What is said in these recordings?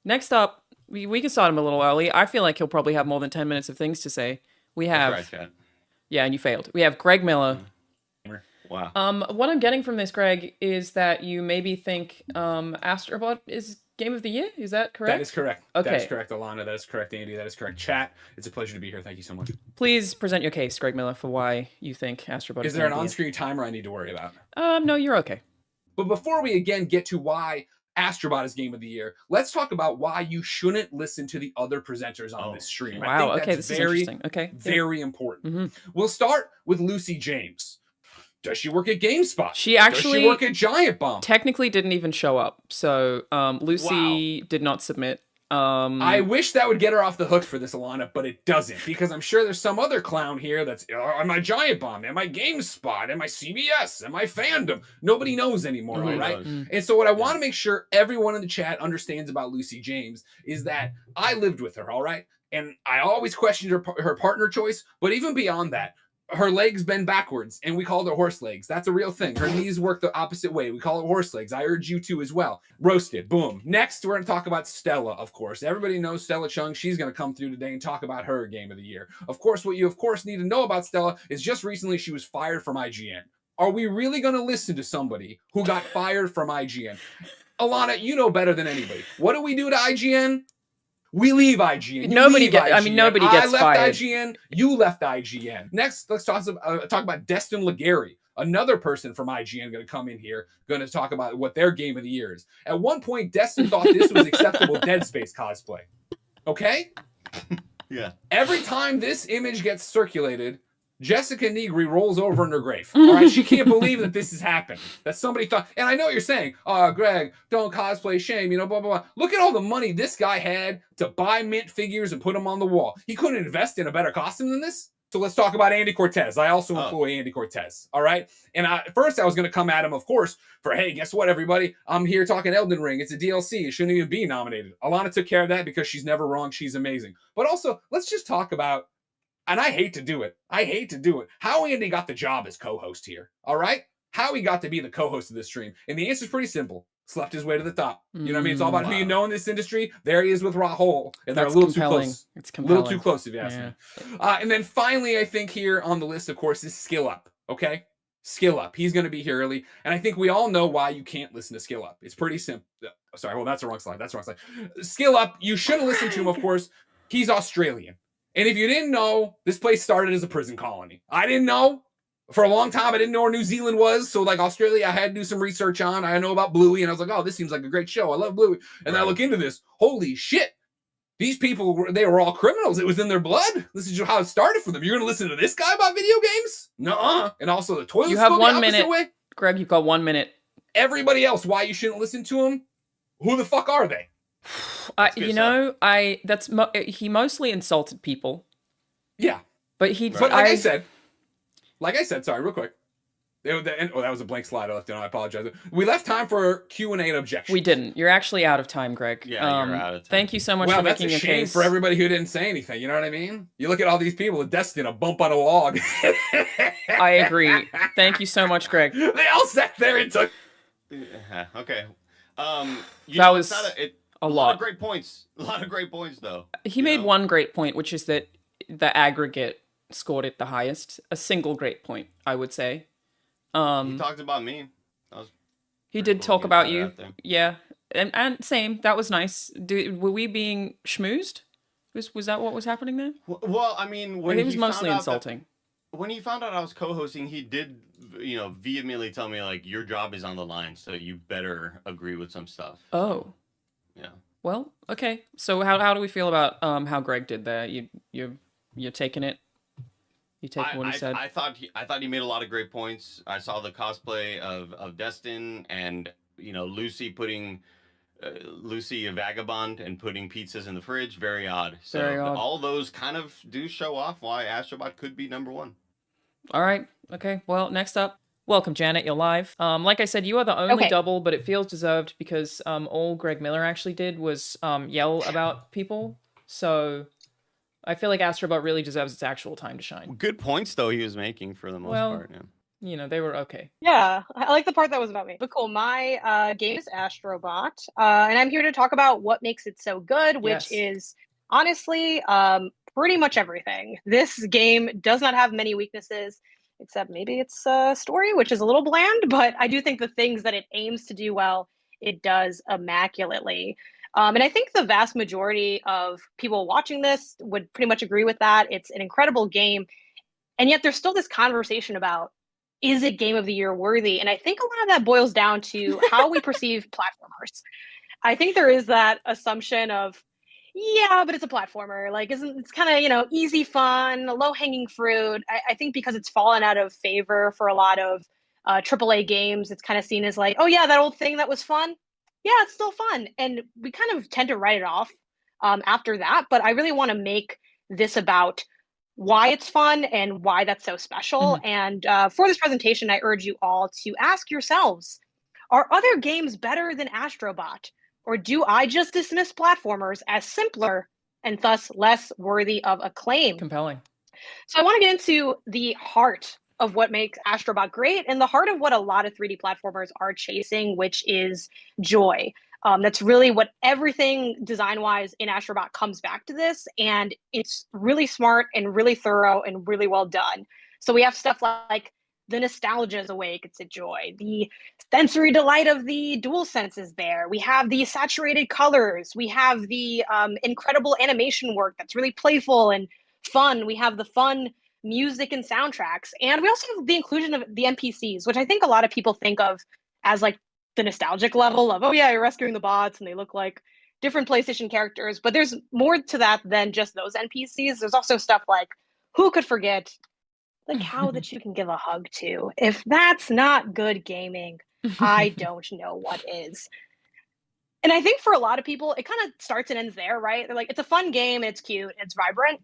Next up, we can start him a little early. I feel like he'll probably have more than 10 minutes of things to say. We That's right, have, Chad. yeah, and you failed. We have Greg Miller. Wow. What I'm getting from this, Greg, is that you maybe think AstroBot is Game of the Year. Is that That is correct? correct. That is Okay. correct, Alanah. That is correct, Andy. That is correct, chat. It's a pleasure to be here. Thank you so much. Please present your case, Greg Miller, for why you think AstroBot is Is there Game an of the on-screen timer I need to worry about? Year. No, you're okay. But before we again get to why AstroBot is Game of the Year, let's talk about why you shouldn't listen to the other presenters on this stream. I Wow. think Okay, that's this is interesting. Okay. very important. Mm-hmm. We'll start with Lucy James. Does she work at GameSpot? She actually Does she work at Giant Bomb? technically didn't even show up. So Lucy did not submit. I wish that would get her off the hook for this, Alanah, but it doesn't, because I'm sure there's some other clown here that's, am I Giant Bomb? Am I GameSpot? Am I CBS? Am I Fandom? Nobody knows anymore, all right? And so what I want to make sure everyone in the chat understands about Lucy James is that I lived with her, all right? And I always questioned her partner choice, but even beyond that, her legs bend backwards, and we called her horse legs. That's a real thing. Her knees work the opposite way. We call it horse legs. I urge you to as well. Roasted. Boom. Next, we're going to talk about Stella, of course. Everybody knows Stella Chung. She's going to come through today and talk about her Game of the Year. Of course, what you, need to know about Stella is just recently she was fired from IGN. Are we really going to listen to somebody who got fired from IGN? Alanah, you know better than anybody. What do we do to IGN? We leave IGN. Nobody gets I left fired. IGN. You left IGN. Next, let's talk about Destin Legary, another person from IGN, going to come in here, going to talk about what their Game of the Year is. At one point, Destin thought this was acceptable Dead Space cosplay. Okay? Yeah. Every time this image gets circulated, Jessica Negri rolls over in her grave. All right, she can't believe that this has happened. That somebody thought, and I know what you're saying, oh, Greg, don't cosplay shame, blah, blah, blah. Look at all the money this guy had to buy mint figures and put them on the wall. He couldn't invest in a better costume than this. So let's talk about Andy Cortez. I also employ Andy Cortez. All right. And first I was going to come at him, of course, for, hey, guess what, everybody? I'm here talking Elden Ring. It's a DLC. It shouldn't even be nominated. Alanah took care of that because she's never wrong. She's amazing. But also, let's just talk about, and I hate to do it. How Andy got the job as co-host here. All right? How he got to be the co-host of this stream. And the answer is pretty simple. Slept his way to the top. You know what I mean? It's all about who you know in this industry. There he is with Rahul. And they're a little too close. It's compelling. A little too close, if you ask me. And then finally, I think here on the list, of course, is Skill Up. Okay? Skill Up. He's going to be here early. And I think we all know why you can't listen to Skill Up. It's pretty simple. Sorry, well, that's the wrong slide. Skill Up, you shouldn't listen to him, of course. He's Australian. And if you didn't know, this place started as a prison colony. I didn't know. For a long time, I didn't know where New Zealand was. So, like, Australia, I had to do some research on. I know about Bluey, and I was like, oh, this seems like a great show. I love Bluey. And then I look into this. Holy shit. These people, they were all criminals. It was in their blood. This is how it started for them. You're going to listen to this guy about video games? Nuh-uh. And also the toilet. You have 1 minute. Way? Greg, you've got 1 minute. Everybody else, why you shouldn't listen to him? Who the fuck are they? He mostly insulted people. Yeah. But he... But like I said, sorry, real quick. That was a blank slide I left in. I apologize. We left time for Q&A and objections. We didn't. You're actually out of time, Greg. Yeah, you're out of time. Thank you so much for making your case. Well, that's a shame for everybody who didn't say anything. You know what I mean? You look at all these people with Destin, a bump on a log. I agree. Thank you so much, Greg. They all sat there and took... Okay. That was a lot of great points. A lot of great points, though. He made one great point, which is that the aggregate scored it the highest. A single great point, I would say. He talked about me. He did talk about you. Yeah. And same. That was nice. Were we being schmoozed? Was that what was happening there? Well, I mean, when he was mostly insulting. When he found out I was co-hosting, he did, vehemently tell me, like, your job is on the line, so you better agree with some stuff. Oh. Yeah. Well, okay. So how do we feel about how Greg did there? You're taking it? You take what he said? I thought he made a lot of great points. I saw the cosplay of Destin and, Lucy putting... Lucy a vagabond and putting pizzas in the fridge, very odd. So very odd. All those kind of do show off why AstroBot could be #1. All right. Okay. Well, next up, welcome, Janet. You're live. Like I said, you are the only double, but it feels deserved because all Greg Miller actually did was yell about people. So I feel like AstroBot really deserves its actual time to shine. Good points though he was making for the most part. Yeah. you know, they were okay. Yeah, I like the part that was about me. But cool, my game is AstroBot, and I'm here to talk about what makes it so good, which Yes. is honestly pretty much everything. This game does not have many weaknesses, except maybe its story, which is a little bland, but I do think the things that it aims to do well, it does immaculately. And I think the vast majority of people watching this would pretty much agree with that. It's an incredible game, and yet there's still this conversation about, is it game of the year worthy? And I think a lot of that boils down to how we perceive platformers. I think there is that assumption of, yeah, but it's a platformer. Like, isn't it's kind of, easy fun, low hanging fruit. I think because it's fallen out of favor for a lot of AAA games, it's kind of seen as like, oh yeah, that old thing that was fun. Yeah, it's still fun. And we kind of tend to write it off after that. But I really want to make this about why it's fun and why that's so special. Mhm. And for this presentation, I urge you all to ask yourselves, are other games better than AstroBot? Or do I just dismiss platformers as simpler and thus less worthy of acclaim? Compelling. So I want to get into the heart of what makes Astrobot great and the heart of what a lot of 3D platformers are chasing, which is joy. That's really what everything design wise in Astrobot comes back to this. And it's really smart and really thorough and really well done. So we have stuff like the nostalgia is awake, it's a joy. The sensory delight of the dual senses there. We have the saturated colors. We have the incredible animation work that's really playful and fun. We have the fun music and soundtracks. And we also have the inclusion of the NPCs, which I think a lot of people think of as like the nostalgic level of, oh yeah, you're rescuing the bots and they look like different PlayStation characters. But there's more to that than just those NPCs. There's also stuff like, who could forget the cow that you can give a hug to? If that's not good gaming, I don't know what is. And I think for a lot of people, it kind of starts and ends there, right? They're like, it's a fun game, it's cute, it's vibrant.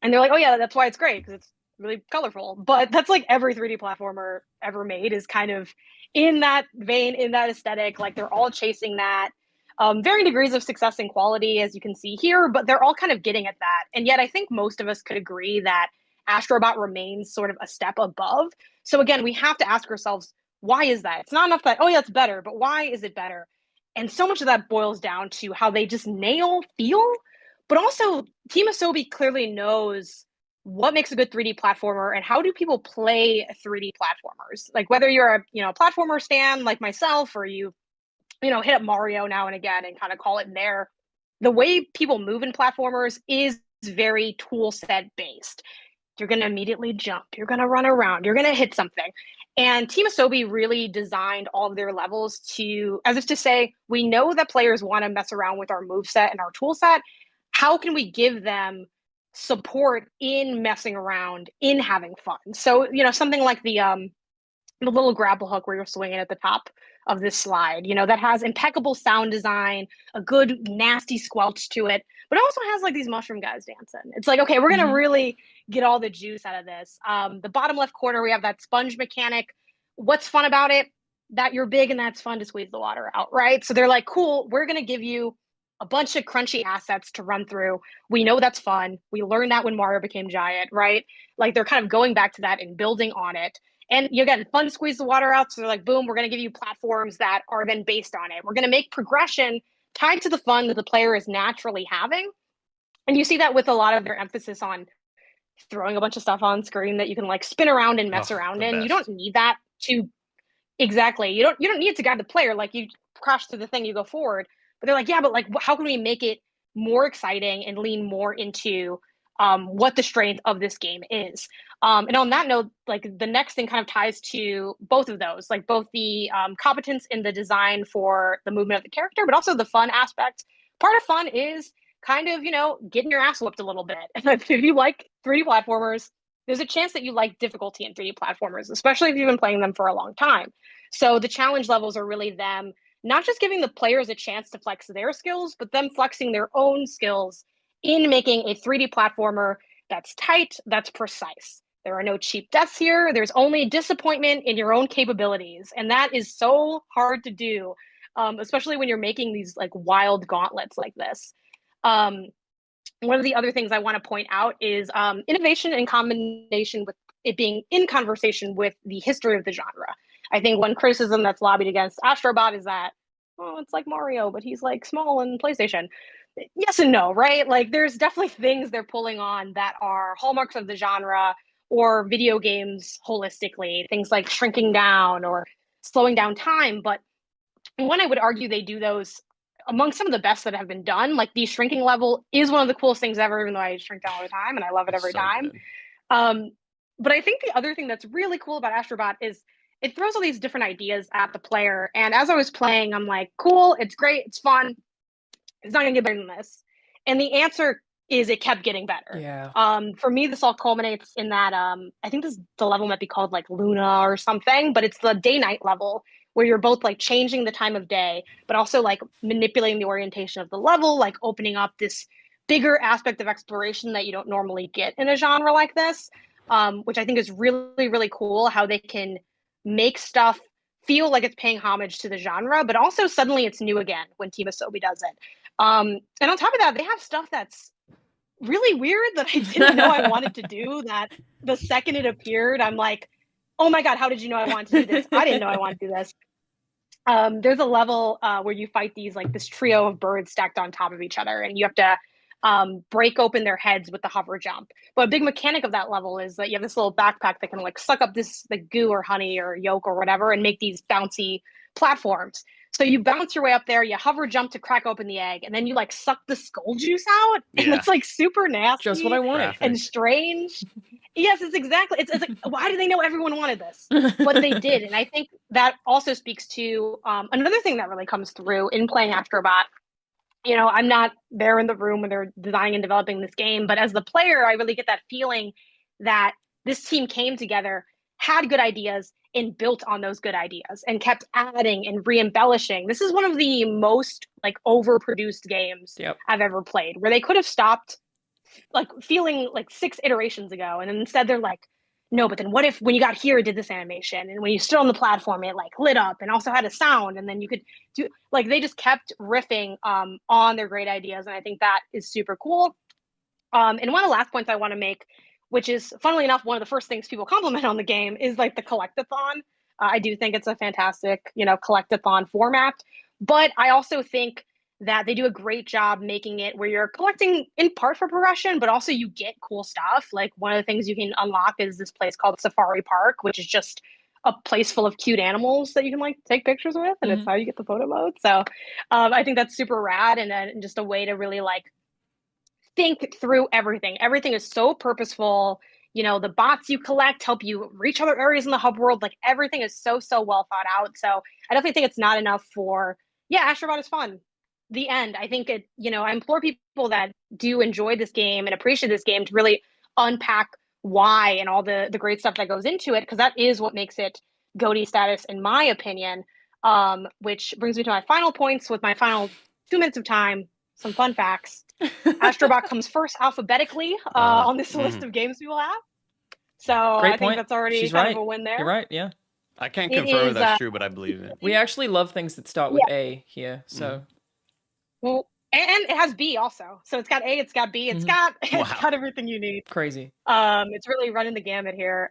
And they're like, oh yeah, that's why it's great, because it's really colorful. But that's like every 3D platformer ever made is kind of in that vein, in that aesthetic. Like they're all chasing that. Varying degrees of success and quality, as you can see here, but they're all kind of getting at that. And yet I think most of us could agree that Astrobot remains sort of a step above. So again, we have to ask ourselves, why is that? It's not enough that, oh yeah, it's better, but why is it better? And so much of that boils down to how they just nail feel, but also Team Asobi clearly knows what makes a good 3D platformer and how do people play 3D platformers. Like whether you're a platformer stan like myself, or you hit up Mario now and again and kind of call it there. The way people move in platformers is very tool set based. You're going to immediately jump, you're going to run around, you're going to hit something. And Team Asobi really designed all of their levels to, as if to say, we know that players want to mess around with our move set and our tool set. How can we give them support in messing around, in having fun? So, something like the little grapple hook where you're swinging at the top of this slide, that has impeccable sound design, a good nasty squelch to it, but it also has like these mushroom guys dancing. It's like, okay, we're going to really get all the juice out of this. The bottom left corner, we have that sponge mechanic. What's fun about it? That you're big and that's fun to squeeze the water out, right? So they're like, cool, we're going to give you a bunch of crunchy assets to run through. We know that's fun. We learned that when Mario became giant, right? Like they're kind of going back to that and building on it. And you get fun to squeeze the water out. So they're like, boom, we're going to give you platforms that are then based on it. We're going to make progression tied to the fun that the player is naturally having. And you see that with a lot of their emphasis on throwing a bunch of stuff on screen that you can like spin around and mess around in. You don't need that to exactly. You don't need it to guide the player. Like you crash through the thing, you go forward. But they're like, yeah, but like, how can we make it more exciting and lean more into what the strength of this game is? And on that note, like the next thing kind of ties to both of those, like both the competence in the design for the movement of the character, but also the fun aspect. Part of fun is kind of, getting your ass whooped a little bit. And if you like 3D platformers, there's a chance that you like difficulty in 3D platformers, especially if you've been playing them for a long time. So the challenge levels are really them not just giving the players a chance to flex their skills, but them flexing their own skills in making a 3D platformer that's tight, that's precise. There are no cheap deaths here. There's only disappointment in your own capabilities. And that is so hard to do, especially when you're making these like wild gauntlets like this. One of the other things I want to point out is innovation in combination with it being in conversation with the history of the genre. I think one criticism that's lobbied against AstroBot is that, oh, it's like Mario, but he's like small in PlayStation. Yes and no, right? Like there's definitely things they're pulling on that are hallmarks of the genre or video games holistically, things like shrinking down or slowing down time. But one, I would argue they do those among some of the best that have been done. Like the shrinking level is one of the coolest things ever, even though I shrink down all the time and I love it every So time. good. But I think the other thing that's really cool about AstroBot is it throws all these different ideas at the player. And as I was playing, I'm like, cool, it's great, it's fun. It's not gonna get better than this. And the answer is it kept getting better. Yeah. For me, this all culminates in that I think the level might be called like Luna or something, but it's the day-night level where you're both like changing the time of day, but also like manipulating the orientation of the level, like opening up this bigger aspect of exploration that you don't normally get in a genre like this, which I think is really, really cool how they can make stuff feel like it's paying homage to the genre, but also suddenly it's new again when Team Asobi does it. And on top of that, they have stuff that's really weird that I didn't know I wanted to do, that the second it appeared, I'm like, oh my God, how did you know I wanted to do this? I didn't know I wanted to do this. There's a level where you fight this trio of birds stacked on top of each other, and you have to break open their heads with the hover jump. But a big mechanic of that level is that you have this little backpack that can like suck up this like goo or honey or yolk or whatever and make these bouncy platforms. So you bounce your way up there, you hover jump to crack open the egg, and then you like suck the skull juice out, and Yeah. it's like super nasty Just what I wanted. and strange. Yes, it's exactly. It's like, why do they know everyone wanted this? But they did, and I think that also speaks to another thing that really comes through in playing AstroBot. You know, I'm not there in the room when they're designing and developing this game, but as the player, I really get that feeling that this team came together, had good ideas, and built on those good ideas and kept adding and re-embellishing. This is one of the most like overproduced games Yep. I've ever played, where they could have stopped like feeling like 6 iterations ago, and instead they're like, no, but then what if when you got here it did this animation, and when you stood on the platform it like lit up and also had a sound, and then you could do like, they just kept riffing on their great ideas, and I think that is super cool. And one of the last points I want to make, which is funnily enough one of the first things people compliment on the game, is like the collectathon. I do think it's a fantastic, collectathon format, but I also think that they do a great job making it where you're collecting in part for progression, but also you get cool stuff. Like one of the things you can unlock is this place called Safari Park, which is just a place full of cute animals that you can like take pictures with, and it's how you get the photo mode. So I think that's super rad, and just a way to really like think through everything. Everything is so purposeful. The bots you collect help you reach other areas in the hub world. Like everything is so well thought out. So I definitely think it's not enough for, yeah, AstroBot is fun. The end. I think I implore people that do enjoy this game and appreciate this game to really unpack why and all the great stuff that goes into it, because that is what makes it GOTY status, in my opinion. Which brings me to my final points with my final 2 minutes of time. Some fun facts. AstroBot comes first alphabetically on this list of games we will have. So Great I think point. that's already She's kind right. of a win there. You're right, yeah. I can't It confirm is, if that's true, but I believe it. We actually love things that start with A here, so. Well, and it has B also. So it's got A, it's got B, it's got everything you need. Crazy. It's really running the gamut here.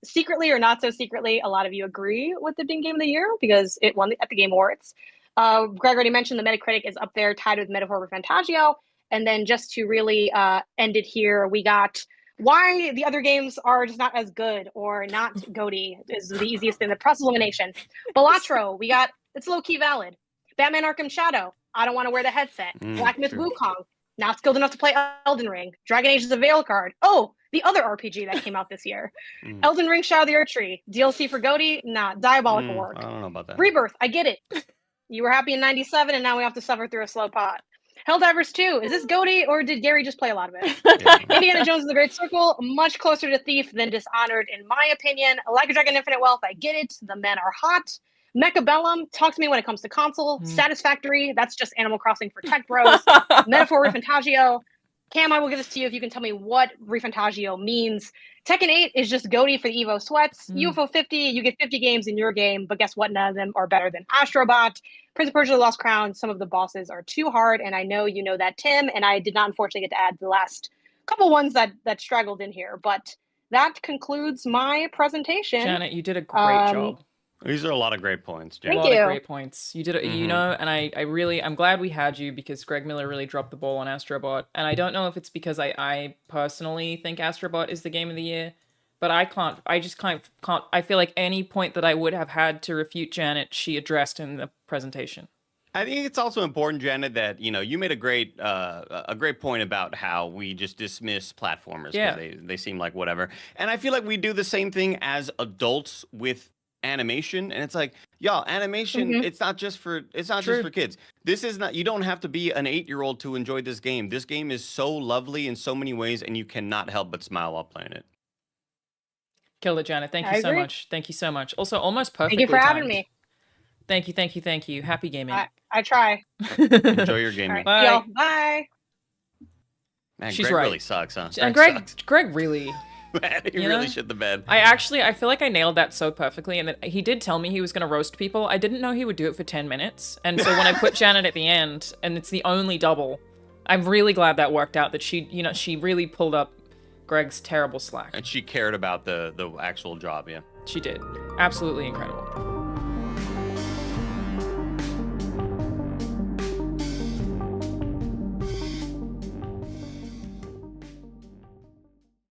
Secretly or not so secretly, a lot of you agree with it being Game of the Year because it won at the Game Awards. Greg already mentioned the Metacritic is up there, tied with Metaphor Fantagio. And then just to really end it here, we got why the other games are just not as good or not GOTY is the easiest thing. The press elimination. Balatro, we got, it's low-key valid. Batman Arkham Shadow, I don't want to wear the headset. Black Myth Wukong, not skilled enough to play Elden Ring. Dragon Age is a Veil card. Oh, the other RPG that came out this year. Elden Ring Shadow of the Erdtree. DLC for GOTY? Nah, diabolical work. I don't know about that. Rebirth, I get it. You were happy in 97 and now we have to suffer through a slow pot. Helldivers 2, is this GOTY or did Gary just play a lot of it? Indiana Jones and the Great Circle, much closer to Thief than Dishonored in my opinion. Like a Dragon Infinite Wealth, I get it. The men are hot. Mechabellum, talk to me when it comes to console. Satisfactory, that's just Animal Crossing for tech bros. Metaphor Refantagio. Cam, I will give this to you if you can tell me what Refantagio means. Tekken 8 is just GOTY for the Evo sweats. UFO 50, you get 50 games in your game, but guess what? None of them are better than AstroBot. Prince of Persia: The Lost Crown, some of the bosses are too hard, and I know you know that, Tim, and I did not unfortunately get to add the last couple ones that straggled in here, but that concludes my presentation. Janet, you did a great job. These are a lot of great points, A Janet. lot Thank you. of great points. You did it, you know, and I'm glad we had you because Greg Miller really dropped the ball on AstroBot. And I don't know if it's because I personally think AstroBot is the game of the year, but I just can't, I feel like any point that I would have had to refute Janet, she addressed in the presentation. I think it's also important, Janet, that you made a great point about how we just dismiss platformers because they seem like whatever. And I feel like we do the same thing as adults with animation, and it's like, y'all, animation, it's not just for kids. This is not, you don't have to be an 8-year-old to enjoy this game. This game is so lovely in so many ways, and you cannot help but smile while playing it. Killed it, Janet. Thank you so much. Thank you so much. Also, almost perfectly Thank you for having timed. me. Thank you, thank you, thank you. Happy gaming. I try. Enjoy your gaming. Right. Bye. Y'all, bye. Man, She's Greg right. really sucks, huh? And sucks. Greg really... Man, he really shit the bed. I feel like I nailed that so perfectly, and that he did tell me he was going to roast people. I didn't know he would do it for 10 minutes, and so when I put Janet at the end, and it's the only double, I'm really glad that worked out, that she really pulled up Greg's terrible slack. And she cared about the actual job, yeah. She did. Absolutely incredible.